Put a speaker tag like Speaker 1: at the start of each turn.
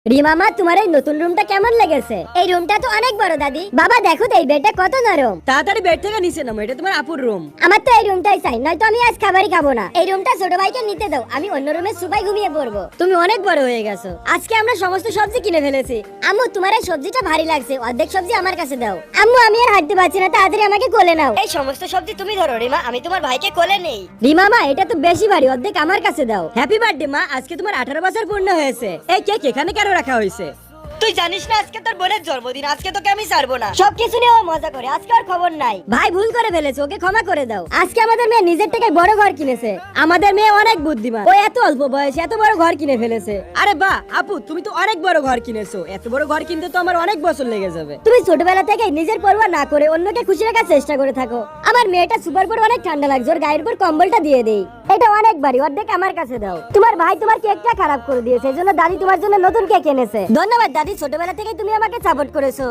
Speaker 1: রিমামা, তোমার এই নতুন রুমটা কেমন লেগেছে? এই রুমটা তো অনেক বড় দাদি। বাবা দেখো তো এই বেডটা কত নরম।
Speaker 2: তাড়াতাড়ি বেড থেকে নিচে নামো, এটা তোমার আপুর রুম।
Speaker 1: আমার তো এই রুমটাই চাই, নয়তো আমি আজ খাবারই খাবো না। এই রুমটা ছোট ভাইকে নিতে দাও, আমি অন্য রুমে সুপাই ঘুমিয়ে পড়বো।
Speaker 2: তুমি অনেক বড় হয়ে গেছো।
Speaker 1: আজকে আমরা সমস্ত সবজি কিনে ফেলেছি। আম্মু, তোমার এই সবজিটা ভারী লাগছে, অর্ধেক সবজি আমার কাছে দাও। আম্মু, আমি আর হাঁটতে পারছি না, তাড়াতাড়ি আমাকে কোলে নাও।
Speaker 2: এই সমস্ত সবজি তুমি ধরো রিমা, আমি তোমার ভাইকে কোলে নেই।
Speaker 1: রিমামা, এটা তো বেশি ভারী, অর্ধেক আমার কাছে দাও।
Speaker 2: হ্যাপি বার্থডে মা, আজকে তোমার 18 বছর পূর্ণ হয়েছে। এই কেক এখানে কেন রাখা হয়েছে? তুই জানিস না আজকে তোর বোনের জন্মদিন, আজকে তোকে আমি ছাড়বো না।
Speaker 1: সবকিছু নিয়ে ও মজা করে, আজকে আর খবর নাই। ভাই ভুল করে ফেলেছে, ওকে ক্ষমা করে দাও। আজকে আমাদের মেয়ে নিজের টাকায় বড় ঘর কিনেছে।
Speaker 2: আমাদের মেয়ে অনেক বুদ্ধিমান,
Speaker 1: ও এত অল্প বয়সে এত বড় ঘর কিনে ফেলেছে।
Speaker 2: আরে বাহ আপু, তুমি তো অনেক বড় ঘর কিনেছো। এত বড় ঘর কিনতে তো আমার অনেক বছর লেগে যাবে।
Speaker 1: তুমি ছোটবেলা থেকে নিজের পরোয়া না করে অন্যকে খুশি রাখার চেষ্টা করে থাকো। আমার মেয়েটা সুপার পর অনেক ঠান্ডা লাগছে, ওর গায়ের উপর কম্বলটা দিয়ে দেই। এটা অনেক ভারী, অর্ধেক আমার কাছে দাও। তোমার ভাই তোমার কেকটা খারাপ করে দিয়েছে, এজন্য দাদি তোমার জন্য নতুন কেক এনেছে। ধন্যবাদ দাদি, ছোটবেলা থেকে তুমি আমাকে সাপোর্ট করেছো।